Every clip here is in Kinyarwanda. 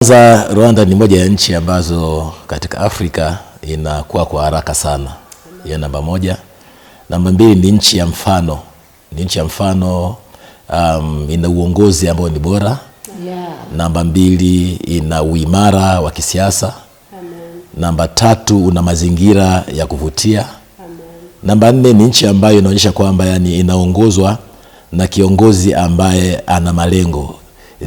Kwanza, Rwanda ni moja ya nchi ambazo katika Afrika inakuwa kwa haraka sana. Ya namba moja. Namba mbili ni nchi ya mfano. Ni nchi ya mfano, ina uongozi ambao ni bora. Namba mbili, ina uimara wa kisiasa. Namba tatu, una mazingira ya kuvutia. Namba nne, ni nchi ambayo inaonyesha kwamba yani inaongozwa na kiongozi ambaye ana malengo.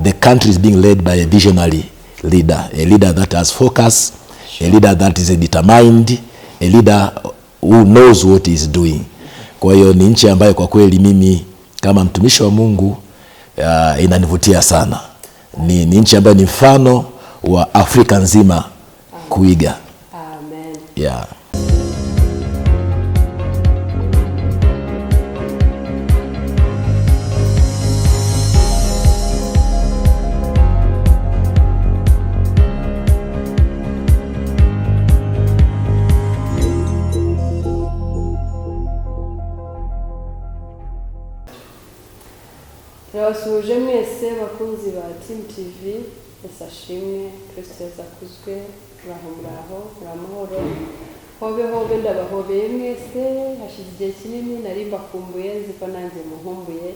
The country is being led by a visionary leader, a leader that has focus, a leader that is determined, a leader who knows what he is doing. Kwa hiyo ni nchi ambayo kwa kweli mimi kama mtumishi wa Mungu inanivutia sana. Ni nchi ambayo ni mfano wa Afrika nzima kuiga. Amen. Yeah. Turabasuhuje mwese bakunzi ba Team TV, esashimwe Kristo yazakuzwe, muraho muramahoro, hobe ndabahobeye mwese, hashize igihe kinini nari mbakumbuye, nziko nanjye muhumbuye,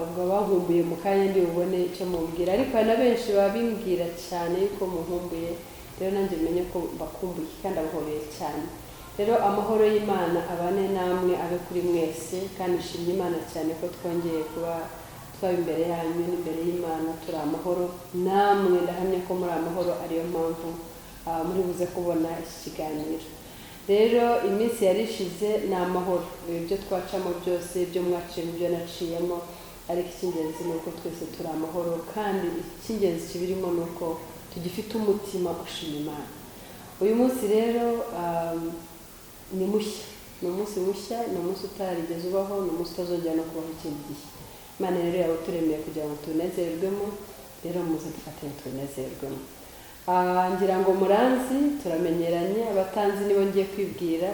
ubwo bankumbuye mu kanya ndi ubone icyo mumbwira, ariko na benshi babimbwira cyane yuko muhumbuye, rero nanjye menye ko bakumbuye kandi abahobeye cyane. Rero amahoro y'Imana abane namwe abe kuri mwese, kandi nshimye Imana cyane ko twongeye kuba imbere yanyu n'imbere y'Imana turi amahoro, namwe ndahamya ko muri amahoro, ariyo mpamvu muri buze kubona iki kiganiro. Rero iminsi yarishize ni amahoro, ibyo twacamo byose, ibyo mwaciye ibyo naciyemo, ariko icy'ingenzi ni uko twese turi amahoro, kandi icy'ingenzi kibirimo ni uko tugifite umutima ushima Imana. Uyu munsi rero ni mushya, ni umunsi mushya, ni umunsi utarigeze ubaho, ni umunsi utazongera no kubaho ikindi gihe. Imana rero yabuturemeye kugira ngo tunezerwemo, rero muze dufatanye tunezerwemo. Ngira ngo muranzi, turamenyeranye, abatanzi nibo ngiye kwibwira.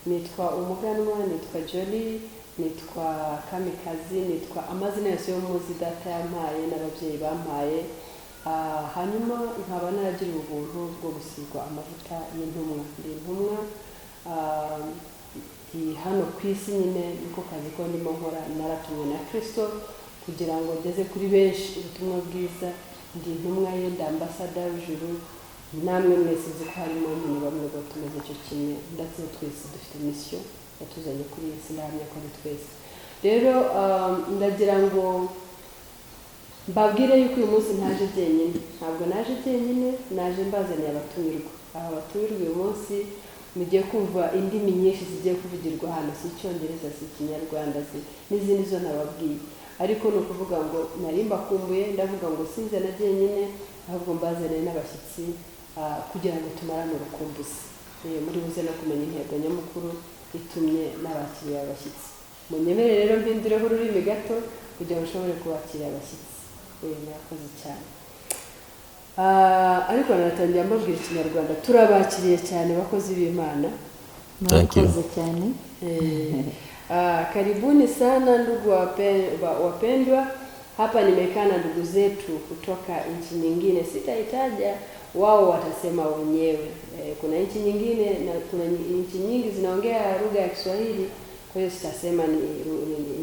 Nitwa Umuganwa, nitwa Jolie, nitwa Kamikazi, nitwa amazina yose yo muzi data yampaye n'ababyeyi bampaye. Hanyuma nkaba naragira ubuntu bwo gusigwa amavuta y'intumwa. Ndi intumwa hano ku isi, nyine niko kazi ko ndimo nkora, naratumwe na Kristo kugira ngo ngeze kuri benshi ubutumwa bwiza. Ndi intumwa ye, ndi ambassador w'ijuru, namwe mwese nzi ko harimo nyine bamwe ngo tumeze cyo kimwe, ndetse twese dufite mission yatuzanye kuri iyi si, ndahamya ko ari twese. Rero ndagira ngo mbabwire yuko uyu munsi ntaje jyenyine, ntabwo naje jyenyine, naje mbazaniye abatumirwa. Aba batumirwa uyu munsi mugiye kumva indimi nyinshi zigiye kuvugirwa hano, si Icyongereza, si Ikinyarwanda, n'izindi zo nababwiye, ariko ni ukuvuga ngo nari mbakumbuye, ndavuga ngo sinze na jyenyine, ahubwo mbazaniye n'abashyitsi kugira ngo tumarane urukumbuzi. Muri buze no kumenya intego nyamukuru itumye n'abakiriye abashyitsi. Munyemere rero mpindureho ururimi gato kugira ngo nshobore kubakira abashyitsi. Murakoze cyane. Ariko nanatangira mbabwira Ikinyarwanda. Turabakiriye cyane bakozi b'Imana. Murakoze cyane. Karibuni sana ndugu wapendwa. Hapa nimekaa na ndugu zetu kutoka nchi nyingine, sitaitaja, wao watasema wenyewe. Kuna nchi nyingine na kuna nchi nyingi zinaongea lugha ya Kiswahili, kwa hiyo sitasema ni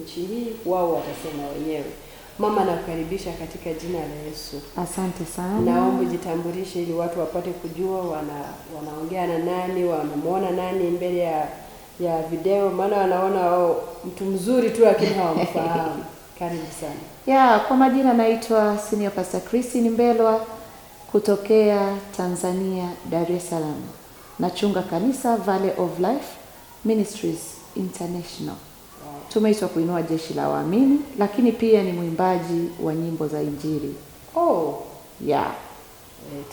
nchi hii, wao watasema wenyewe. Mama, nakukaribisha katika jina la Yesu. Asante sana. Naomba jitambulishe ili watu wapate kujua wanaongea na nani, wanamuona nani mbele ya video, maana wanaona mtu mzuri tu lakini hawamfahamu. Karibu sana. Kwa majina naitwa Senior Pastor Christine Mbelwa kutokea Tanzania, Dar es Salaam. Nachunga kanisa Valley of Life Ministries International. Tumeitwa kuinua jeshi la waamini, lakini pia ni mwimbaji wa nyimbo za Injili.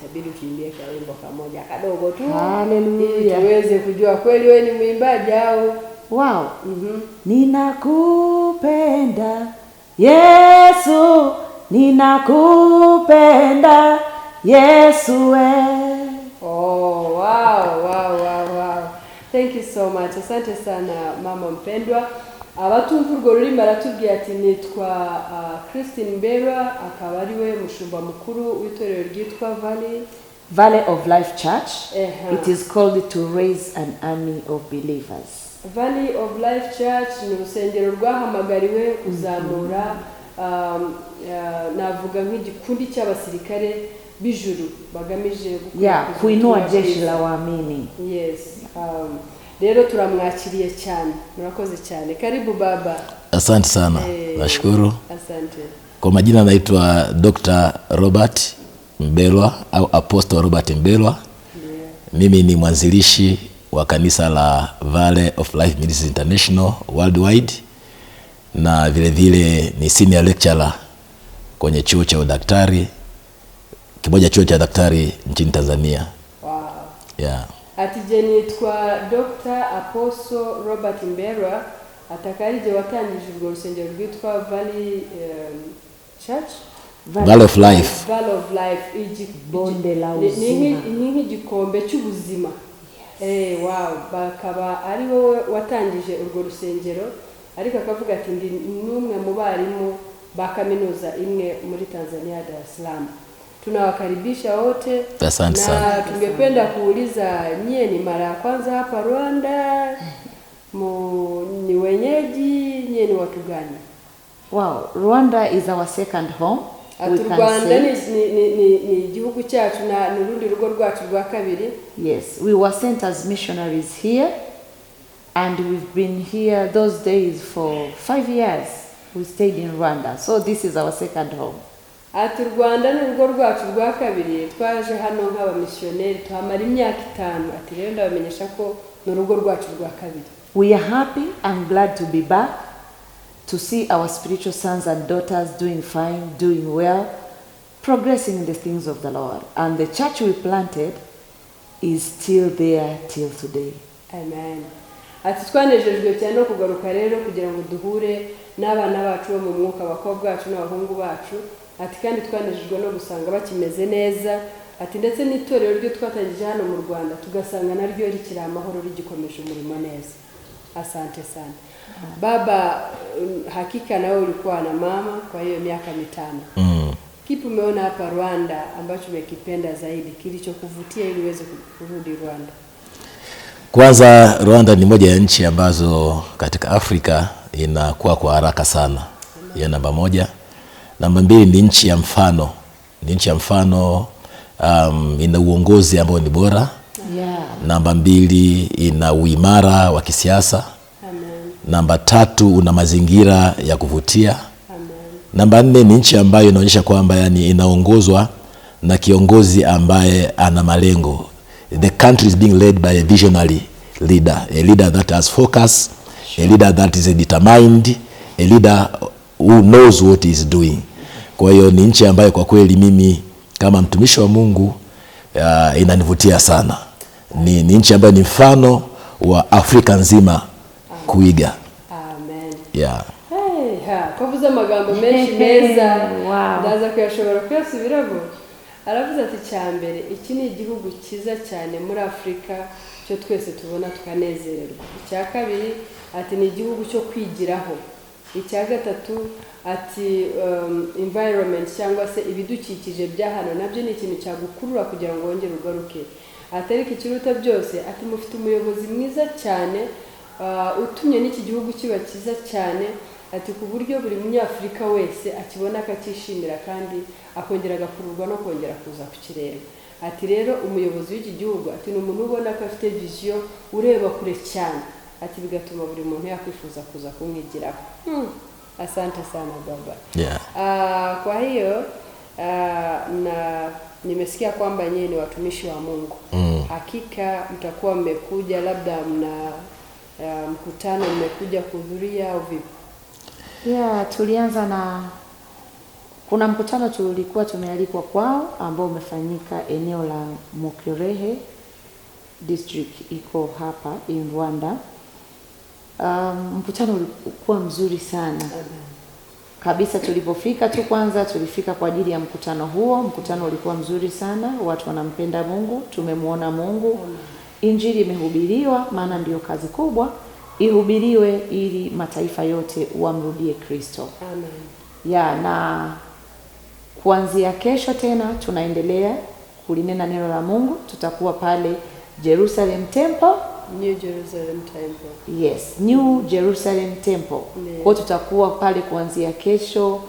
Tabidi tuimbie kaimbo kamoja kadogo tu. Hallelujah. Tuweze kujua kweli wewe ni mwimbaji au. Wow. Ninakupenda Yesu, ninakupenda Yesu we. Wow. Thank you so much. Asante sana mama mpendwa. abatumva urwo rurimi aratubwiye ati nitwa Christine Mbelwa, akaba ari we mushumba mukuru w'itorero ryitwa Valley of Life Church. It is called to raise an army of believers. Valley of Life Church ni urusengero rwahamagariwe kuzamura navuga nk'igikundi cy'abasirikare b'ijuru bagamije kuinua jeshi la waamini. Yes. Rero turamwakiriye cyane. Murakoze cyane. Karibu baba. Asante sana. Nashukuru. Asante. Kwa majina naitwa Dr. Robert Mbelwa au Apostle Robert Mbelwa. Mimi ni mwanzilishi wa kanisa la Valley of Life Ministries International Worldwide, na vile vile ni senior lecturer kwenye chuo cha udaktari, kimoja chuo cha daktari nchini Tanzania. Wow. Yeah. Atije nitwa Dr. Apostle Robert Mbelwa, atakarije watangije urwo rusengero rwitwa Valley Church, Valley of Life. Valley of Life, bonde la uzima. Ni nk'igikombe cy'ubuzima. Wow, bakaba ari wowe watangije urwo rusengero, ariko akavuga ati ndi numwe mu barimu ba kaminuza imwe muri Tanzania, Dar es Salaam. Tunawakaribisha wote. Asante sana. Na tungependa kuuliza nyie ni mara ya kwanza hapa Rwanda? Ni wenyeji, nyie ni watu gani? Wow, Rwanda is our second home. Rwanda ni igihugu cyacu na n'urundi rugo rwacu rwa kabiri. Yes, we were sent as missionaries here, and we've been here those days for 5 years. We stayed in Rwanda, so this is our second home. Rwanda ni urugo rwacu rwa kabiri, twaje hano nk'abamissioneri tuhamara imyaka 5. Rero ndabamenyesha ko n'urugo rwacu rwa kabiri. We are happy and glad to be back, to see our spiritual sons and daughters doing fine, doing well, progressing in the things of the Lord. And the church we planted is still there till today. Amen. Twanejejwe cyane no kugaruka rero kugira ngo duhure n'abana bacu bo mu mwuka, abakobwa bacu n'abahungu bacu. Kandi twanejejwe no gusanga bakimeze neza. Ndetse n'itorero ryo twatangije hano mu Rwanda tugasanga naryo rikiri amahoro, rigikomeje umurimo neza. Asante sana. Baba, hakika nawe ulikuwa na mama kwa hiyo miaka 5. Kipi umeona hapa Rwanda ambacho umekipenda zaidi, kilichokuvutia ili uweze kurudi Rwanda? Kwanza, Rwanda ni moja ya nchi ambazo katika Afrika inakuwa kwa haraka sana. Ya namba 1. Namba 2 ni nchi ya mfano. Ni nchi ya mfano, ina uongozi ambao ni bora. Namba 2 ina uimara wa kisiasa. Namba 3 una mazingira ya kuvutia. Namba 4 ni nchi ambayo inaonyesha kwamba yani inaongozwa na kiongozi ambaye ana malengo. The country is being led by a visionary leader, a leader that has focus, a leader that is determined, a leader who knows what he is doing. Kwa hiyo ni nchi ambayo kwa kweli mimi kama mtumishi wa Mungu inanivutia sana. Ni nchi ambayo ni mfano wa Afrika nzima kuiga. Amen. Yeah. Kuvuza amagambo menshi meza. Ndaza kuyashobora kuyasubiramo. Aravuze ati cyambere iki ni igihugu cyiza cyane muri Afrika cyo twese tubona tukanezererwa. Icya kabiri ati ni igihugu cyo kwigiraho. Icya gatatu ati environment cyangwa se ibidukikije bya hano nabyo ni ikintu cyagukurura kugira ngo wongere ugaruke. Atariko ikiruta byose ati mufite umuyobozi mwiza cyane utumye n'iki gihugu kiba cyiza cyane, ati ku buryo buri munyafrika wese akibona akakishimira kandi akongera agakururwa no kongera kuza kukireba. Ati rero umuyobozi w'iki gihugu ati ni umuntu ubona ko afite vision, ureba kure cyane, ati bigatuma buri muntu yakwifuza kuza kumwigiraho. Asante sana baba. Yeah. Kwa hiyo na nimesikia kwamba nyinyi ni watumishi wa Mungu. Hakika mtakuwa mmekuja, labda mna mkutano mmekuja kuhudhuria au vipi? Yeah, tulianza na kuna mkutano tulikuwa tumealikwa kwao ambao umefanyika eneo la Mokirehe district iko hapa in Rwanda. Mkutano ulikuwa mzuri sana. Kabisa tulipofika tu kwanza tulifika kwa ajili ya mkutano huo. Mkutano ulikuwa mzuri sana, watu wanampenda Mungu, tumemwona Mungu. Injili imehubiriwa maana ndio kazi kubwa, ihubiriwe ili mataifa yote wamrudie Kristo. Amen. Na kuanzia kesho tena tunaendelea kulinena neno la Mungu. Tutakuwa pale Jerusalem Temple. New Jerusalem Temple. Yes, New Jerusalem Temple. Kwa tutakuwa pale kuanzia kesho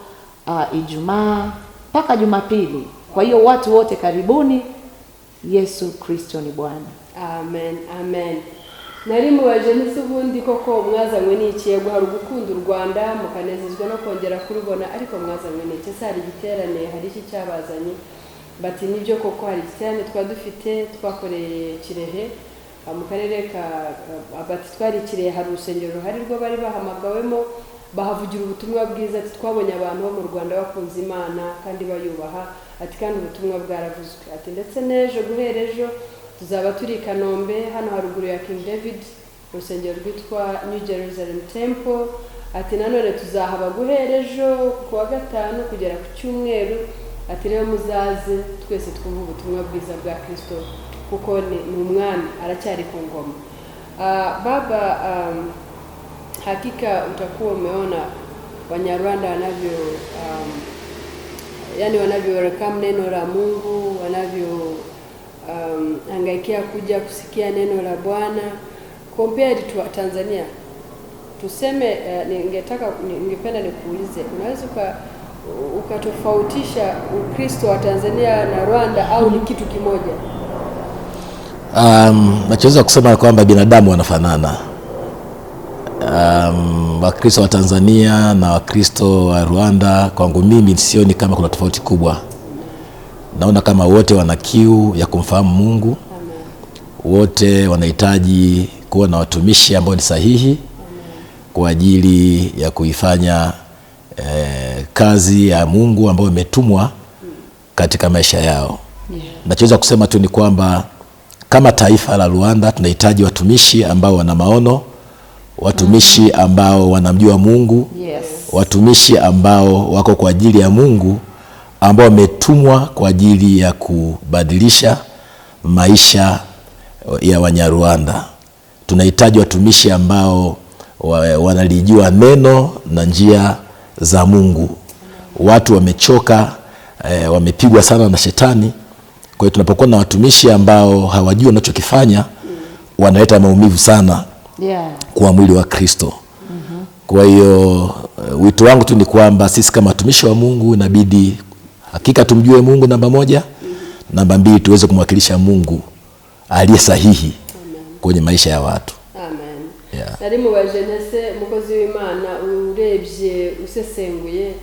Ijumaa mpaka Jumapili. Kwa hiyo watu wote karibuni. Yesu Kristo ni Bwana. Amen. Amen. Nari mubaje n'isubundi koko mwazanywe n'iki guharu gukunda u Rwanda mukanezezwa no kongera kurubona, ariko mwazanywe n'iki? Sari giterane hari iki cyabazanye? Bati nibyo koko hari giterane twadufite twakoreye Kirehe mu karere ka bati twari Kirehe, hari urusengero hari rwo bari bahamagawemo bahavugira ubutumwa bwiza. Ati twabonye abantu bo mu Rwanda bakunze Imana kandi bayubaha, ati kandi ubutumwa bwaravuzwe. Ati ndetse n'ejo guhera ejo tuzaba turi Kanombe hano haruguru ya King David urusengero rwitwa New Jerusalem Temple. Ati nanone tuzahaba guhera ejo ku wa gatanu kugera ku cyumweru. Ati rero muzaze twese twumva ubutumwa bwiza bwa Kristo kuko ni umwami aracyari ku ngoma. Baba, hakika utakuwa umeona Wanyarwanda wanavyo wanavyo welcome neno la Mungu, wanavyo angaikia kuja kusikia neno la Bwana compared to Tanzania. Tuseme ningependa nikuulize, unaweza ukatofautisha Ukristo wa Tanzania na Rwanda au ni kitu kimoja? Nachoweza kusema kwamba binadamu wanafanana. Wakristo wa Tanzania na Wakristo wa Rwanda, kwangu mimi sioni kama kuna tofauti kubwa. Naona kama wote wana kiu ya kumfahamu Mungu. Amen. Wote wanahitaji kuwa na watumishi ambao ni sahihi. Amen. Kwa ajili ya kuifanya kazi ya Mungu ambayo imetumwa katika maisha yao. Yeah. Nachoweza kusema tu ni kwamba kama taifa la Rwanda tunahitaji watumishi ambao wana maono, watumishi ambao wanamjua Mungu. Yes. Watumishi ambao wako kwa ajili ya Mungu, ambao wametumwa kwa ajili ya kubadilisha maisha ya Wanyarwanda. Tunahitaji watumishi ambao wanalijua neno na njia za Mungu. Watu wamechoka, wamepigwa sana na shetani. Kwa hiyo tunapokuwa na watumishi ambao hawajui wanachokifanya, wanaleta maumivu sana kwa mwili wa Kristo. Kwa hiyo wito wangu tu ni kwamba sisi kama watumishi wa Mungu inabidi hakika tumjue Mungu namba moja. Namba mbili, tuweze kumwakilisha Mungu aliye sahihi. Amen. Kwenye maisha ya watu. Amen. Yeah. Nari mubaje ntese mukozi w'Imana, urebye usesenguye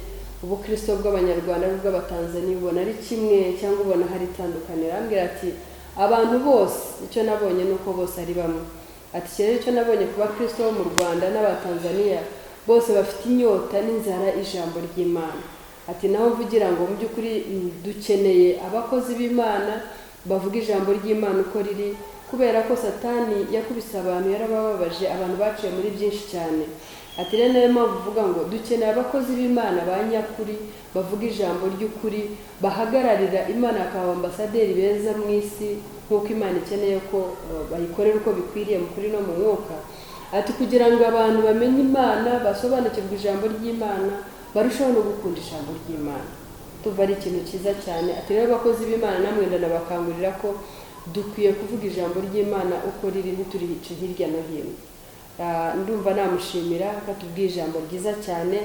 ubukristo bw'Abanyarwanda n'ubw'Abatanzania ubona ari kimwe cyangwa ubona hari itandukaniro? Ambwira ati abantu bose icyo nabonye nuko bose ari bamwe. Ati cyane icyo nabonye kuba Kristo bo mu Rwanda n'Abatanzania bose bafite inyota n'inzara ijambo ry'Imana. Ati naho mvugira ngo mu by'ukuri dukeneye abakozi b'Imana bavuga ijambo ry'Imana uko riri, kubera ko Satani yakubise abantu, yarabababaje, abantu baciye muri byinshi cyane. Ati rero nayo mpamvu uvuga ngo dukeneye abakozi b'Imana ba nyakuri bavuga ijambo ry'ukuri, bahagararira Imana, akaba ambasaderi beza mu isi nk'uko Imana ikeneye ko bayikorera uko bikwiriye mu kuri no mu mwuka. Ati kugira ngo abantu bamenye Imana, basobanukirwe ijambo ry'Imana, barushaho no gukunda ijambo ry'Imana. Tuva ari ikintu cyiza cyane. Ati rero abakozi b'Imana namwe ndanabakangurira ko dukwiye kuvuga ijambo ry'Imana uko riri, ntiturihice hirya no hino. Ndumva namushimira katubwiye ijambo ryiza cyane.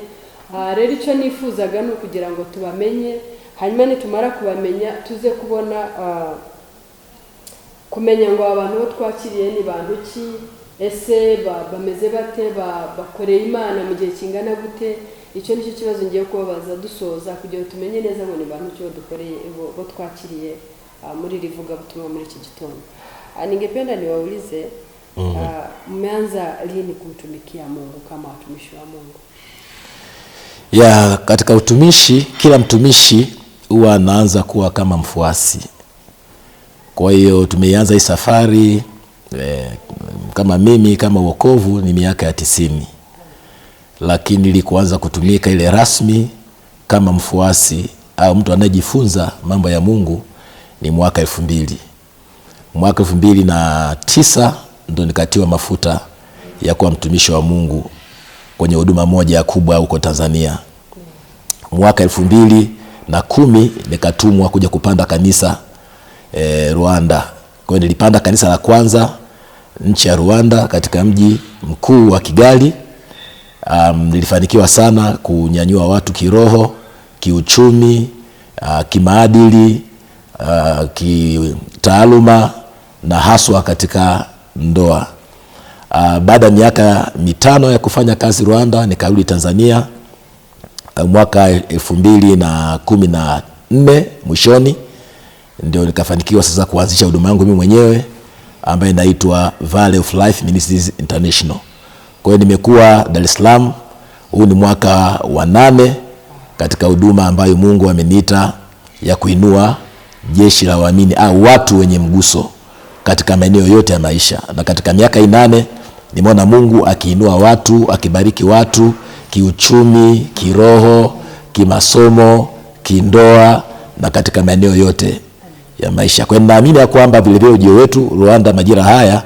Rero icyo nifuzaga ni ukugira ngo tubamenye, hanyuma nitumara kubamenya tuze kubona kumenya ngo abantu bo twakiriye ni bantu ki, ese bameze bate, bakoreye Imana mu gihe kingana gute. Icyo nicyo kibazo ngiye kubabaza dusoza, kugira ngo tumenye neza ngo ni bantu ki dukoreye bo twakiriye muri rivuga butumwa muri iki gitondo. Ningependa niwaulize mmeanza lini kumtumikia Mungu kama watumishi wa Mungu? Katika utumishi, kila mtumishi huwa anaanza kuwa kama mfuasi. Kwa hiyo tumeanza hii safari kama mimi kama wokovu ni miaka ya 90. Lakini ili kuanza kutumika ile rasmi kama mfuasi au mtu anayejifunza mambo ya Mungu ni mwaka 2000. Mwaka 2009 ndo nikatiwa mafuta ya kuwa mtumishi wa Mungu kwenye huduma moja kubwa huko Tanzania. Mwaka 2010 nikatumwa kuja kupanda kanisa Rwanda. Kwa hiyo nilipanda kanisa la kwanza nchi ya Rwanda katika mji mkuu wa Kigali. Nilifanikiwa sana kunyanyua watu kiroho, kiuchumi, kimaadili, kitaaluma na haswa katika ndoa. Baada ya miaka 5 ya kufanya kazi Rwanda, nikarudi Tanzania mwaka 2014 mwishoni, ndio nikafanikiwa sasa kuanzisha huduma yangu mimi mwenyewe ambayo inaitwa Valley of Life Ministries International. Kwa hiyo nimekuwa Dar es Salaam, huu ni mwaka wa 8 katika huduma ambayo Mungu ameniita ya kuinua jeshi la waamini au watu wenye mguso katika maeneo yote ya maisha. Na katika miaka 8 nimeona Mungu akiinua watu, akibariki watu kiuchumi, kiroho, kimasomo, kindoa na katika maeneo yote ya maisha. Kwa hiyo naamini ya kwamba vile vile ujio wetu Rwanda majira haya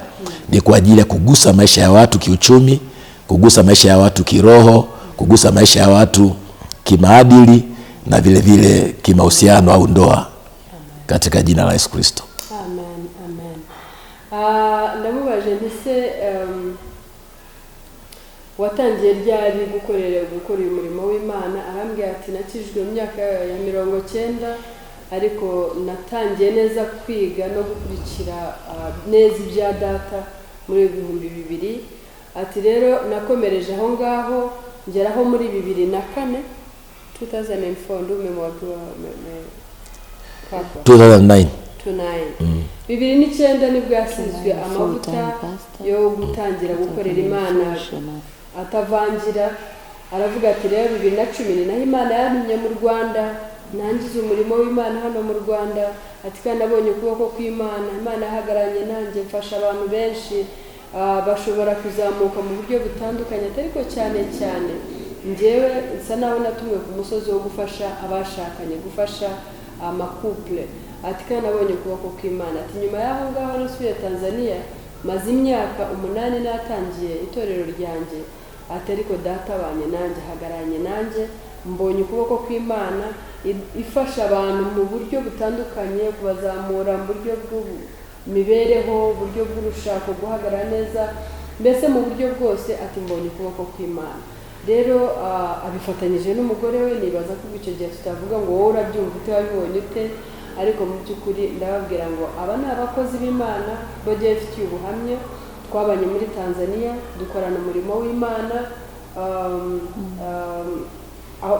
ni kwa ajili ya kugusa maisha ya watu kiuchumi, kugusa maisha ya watu kiroho, kugusa maisha ya watu kimaadili na vile vile kimahusiano au ndoa katika jina la Yesu Kristo. Amen, amen. Ndamubaje ndetse watangiye ryari gukora uyu murimo w'Imana? Arambwira ati nakijwe mu myaka ya 90 ariko natangiye neza kwiga no gukurikira neza ibya data muri 2000. Ati rero nakomereje aho ngaho ngeraho muri 2004 ndume wa 2009 2009 nibwo yasizwe amavuta yo gutangira gukorera Imana atavangira. Aravuga ati rero 2010 naho Imana yantumye mu Rwanda, nangize umurimo w'Imana hano mu Rwanda. Ati kandi nabonye ukuboko kw'Imana, Imana yahagaranye nanjye, mfasha abantu benshi bashobora kuzamuka mu buryo butandukanye, ariko cyane cyane njyewe nsa naho natumwe ku musozi wo gufasha abashakanye, gufasha amakouple. Ati kandi nabonye ukuboko kw'Imana. Ati nyuma y'aho ngaho nasubiye Tanzania, maze imyaka 8 natangiye itorero ryanjye. Ati ariko data banye nanjye, hagaranye nanjye, mbonye ukuboko kw'Imana ifasha abantu mu buryo butandukanye, kubazamura mu buryo bw'imibereho, buryo bw'urushako, guhagarara neza, mbese mu buryo bwose. Ati mbonye ukuboko kw'Imana. Rero abifatanyije n'umugore we. Nibaza ko icyo gihe tutavuga ngo wowe urabyumva ute, wabibonye ute, ariko mu by'ukuri ndababwira ngo aba ni abakozi b'Imana bagiye bafitiye ubuhamya. Twabanye muri Tanzania dukorana umurimo w'Imana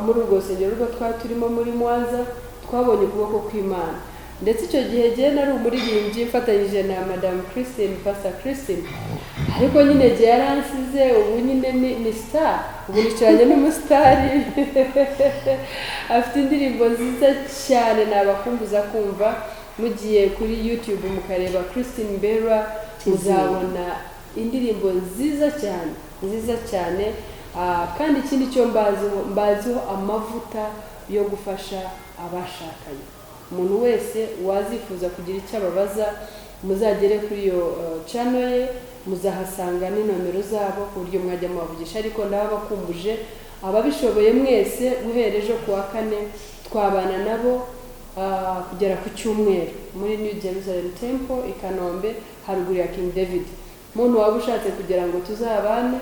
muri urwo rusengero rwo twari turimo muri Mwanza. Twabonye ukuboko kw'Imana, ndetse icyo gihe gihe nari umuririmbyi mfatanyije na Madame Christine, Pastor Christine, ariko nyine gihe yaransize. Ubu nyine ni star, ubu nicaranye n'umusitari afite indirimbo nziza cyane. Nabakumbuza kumva, mugiye kuri YouTube mukareba Christine Mbelwa muzabona indirimbo nziza cyane, nziza cyane. Kandi ikindi cyo mbaziho amavuta yo gufasha abashakanye. Umuntu wese wazifuza kugira icyo ababaza, muzagere kuri iyo channel ye, muzahasanga n'inomero zabo ku buryo mwajya mubavugisha. Ariko ndabakumbuje ababishoboye mwese, guhera ejo kuwa 4 twabana nabo kugera ku cyumweru muri New Jerusalem Temple i Kanombe haruguru ya King David. Umuntu waba ushatse kugira ngo tuzabane,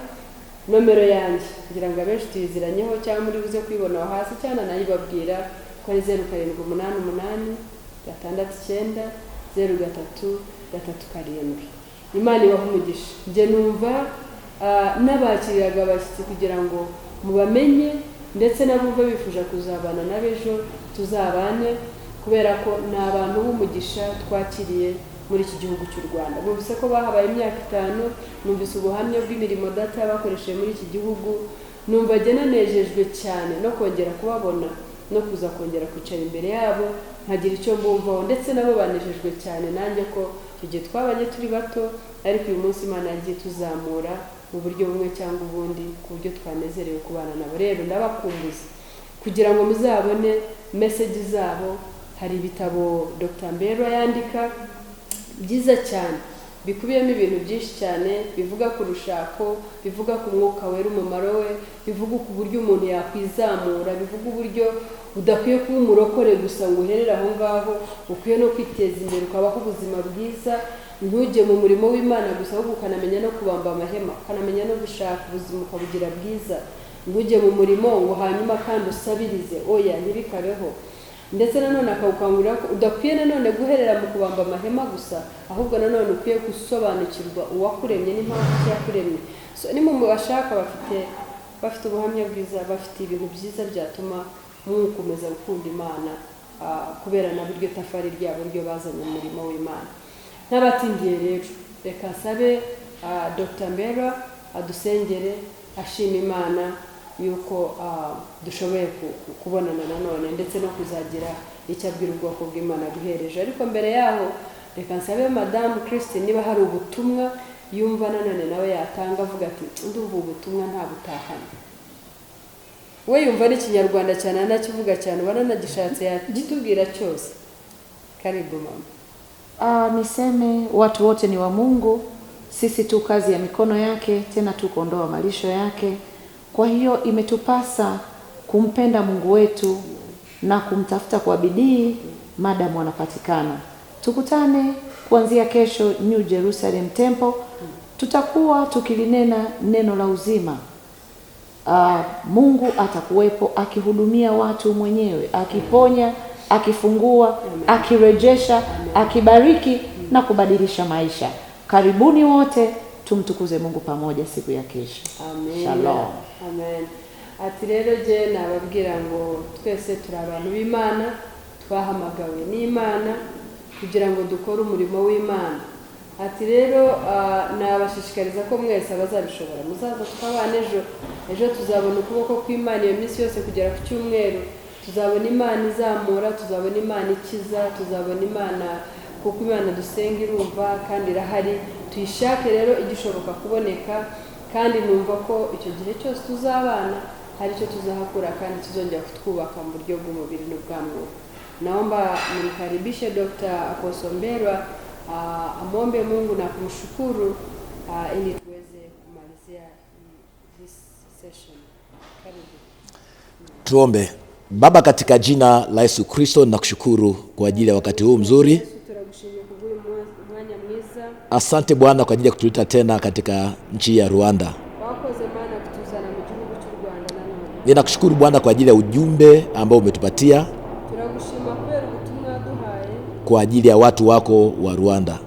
nomero yanjye ngira ngo abenshi tuyiziranyeho, cyangwa muri buze kwibona aho hasi, cyane nayibabwira ko ari 0788 69 03 Imana ibaha umugisha. Nje numva n'abakiriraga abashyitsi kugira ngo mubamenye, ndetse nabumva bifuje kuzabana n'abejo tuzabane, kubera ko ni abantu b'umugisha twakiriye muri iki gihugu cy'u Rwanda. Bumvise ko bahabaye imyaka 5, numvise ubuhamya bw'imirimo data bakoresheje muri iki gihugu. Numva genanejejwe cyane no kongera kubabona, no kuza kongera kwicara imbere yabo nkagira icyo mbumvaho, ndetse nabo banejejwe cyane nanjye ko igihe twabanye turi bato, ariko uyu munsi Imana yagiye tuzamura mu buryo bumwe cyangwa ubundi, ku buryo twanezerewe kubana nabo. Rero ndabakumbuza kugira ngo muzabone message zabo. Hari ibitabo Dr. Mbelwa yandika byiza cyane bikubiyemo ibintu byinshi cyane, bivuga ku rushako, bivuga ku mwuka wera umumaro we, bivuga ku buryo umuntu yakwizamura, bivuga uburyo udakwiye kuba umurokore gusa ngo uherere aho ngaho, ukwiye no kwiteza imbere ukabaho ubuzima bwiza, ntujye mu murimo w'Imana gusa ahubwo ukanamenya no kubamba amahema, ukanamenya no gushaka ubuzima ukabugira bwiza, ntujye mu murimo ngo hanyuma kandi usabirize, oya ntibikabeho. Ndetse nanone akawukangurira ko udakwiye nanone guherera mu kubamba amahema gusa, ahubwo nanone ukwiye gusobanukirwa uwakuremye n'impamvu yakuremye. So ni mu bashaka bafite ubuhamya bwiza, bafite ibintu byiza byatuma mukomeza gukunda Imana, kubera na buryo tafari ryabo ryo bazanye umurimo w'Imana. N'abatindiye rero reka nsabe Dr. Mbelwa adusengere ashima Imana yuko dushoboye kubonana nanone ndetse no kuzagira icyo abwira ubwoko bw'Imana guhereje. Ariko mbere yaho reka nsabe Madame Christine niba hari ubutumwa yumva nanone nawe yatanga, avuga ati ndumva ubutumwa nta butahana. We yumva n'ikinyarwanda cyane anakivuga cyane, baranagishatse yagitubwira cyose. Karibu mama. Niseme watu wote ni wa Mungu, sisi tu kazi ya mikono yake, tena tu kuondoa malisho yake. Kwa hiyo imetupasa kumpenda Mungu wetu na kumtafuta kwa bidii madamu anapatikana. Tukutane kuanzia kesho New Jerusalem Temple, tutakuwa tukilinena neno la uzima. Mungu atakuwepo akihudumia watu mwenyewe, akiponya, akifungua, akirejesha, akibariki na kubadilisha maisha. Karibuni wote, tumtukuze Mungu pamoja siku ya kesho. Amen. Shalom. Amen. Ati rero je nababwira ngo twese turi abantu b'Imana, twahamagawe n'Imana kugira ngo dukore umurimo w'Imana. Ati rero nabashishikariza ko mwese abazabishobora muzaza tukabana ejo tuzabona ukuboko kw'Imana iyo minsi yose kugera ku cyumweru, tuzabona Imana izamura, tuzabona Imana ikiza, tuzabona Imana kuko Imana dusenga irumva kandi irahari. Tuyishake rero igishoboka kuboneka, kandi numva ko icyo gihe cyose tuzabana hari icyo tuzahakura kandi tuzongera kutwubaka mu buryo bw'umubiri n'ubw'amwuka. Naomba mnikaribishe Dr. Apostle Mbelwa amwombe Mungu na kumshukuru ili tuweze kumalizia this session. Karibu. Tuombe. Baba, katika jina la Yesu Kristo nakushukuru kwa ajili ya wakati huu mzuri. Asante Bwana kwa ajili ya kutuleta tena katika nchi ya Rwanda. Ninakushukuru Bwana kwa ajili ya ujumbe ambao umetupatia kwa ajili ya watu wako wa Rwanda.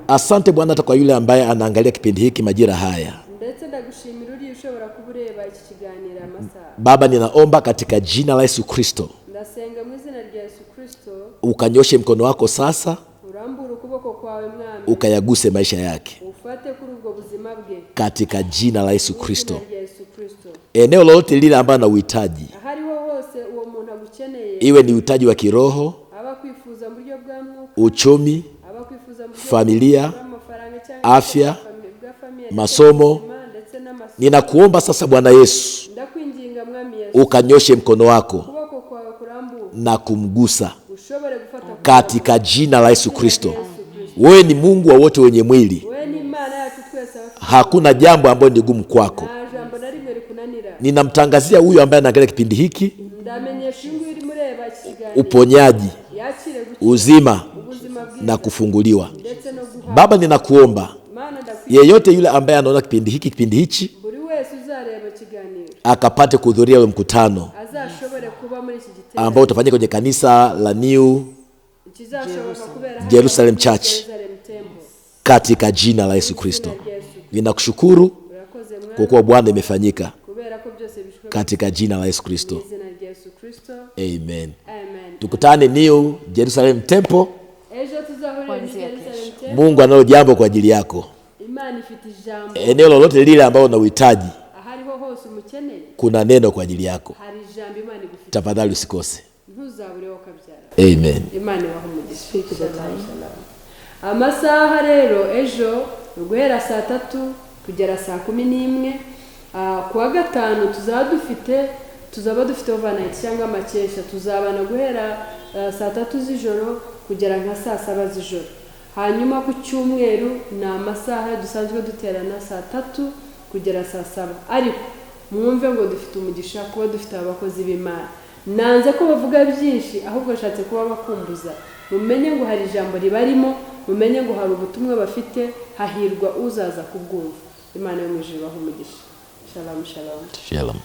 Asante Bwana hata kwa yule ambaye anaangalia kipindi hiki majira haya. Baba, ninaomba katika jina la Yesu Kristo ukanyoshe mkono wako sasa, ukayaguse maisha yake katika jina la Yesu Kristo. Eneo lolote lile ambalo na uhitaji, iwe ni uhitaji wa kiroho, uchumi, familia, afya, masomo, ninakuomba sasa Bwana Yesu ukanyoshe mkono wako na kumgusa katika jina la Yesu Kristo. Wewe ni Mungu wa wote wenye mwili, hakuna jambo ambalo ni gumu kwako. Ninamtangazia huyu ambaye anaangalia kipindi hiki uponyaji, uzima na kufunguliwa. Baba, ninakuomba yeyote yule ambaye anaona kipindi hichi akapate kuhudhuria ule mkutano ambao utafanyika kwenye kanisa la New Jerusalem Church katika jina la Yesu Kristo. Ninakushukuru kwa kuwa Bwana imefanyika katika jina la Yesu Kristo. Amen. Tukutane New Jerusalem Temple. Mungu analo jambo kwa ajili yako. Eneo lolote lile ambalo unahitaji, kuna neno kwa ajili yako. Tafadhali usikose. Amen. Amasaha rero ejo guhera 3 kugera 11 kuwa gatanu tuzaba dufite overnight cyangwa amakesha, tuzabana guhera 3 z'ijoro kugera nka 7 z'ijoro. hanyuma ku cyumweru ni amasaha dusanzwe duterana saa 3 kugera saa 7 ariko mwumve ngo dufite umugisha kuba dufite abakozi b'Imana nanze ko bavuga byinshi ahubwo nshatse kuba bakumbuza mumenye ngo hari ijambo ribarimo mumenye ngo hari ubutumwa bafite hahirwa uzaza kubwumva Imana yo mu ijuru baha umugisha shalom shalom Shalom.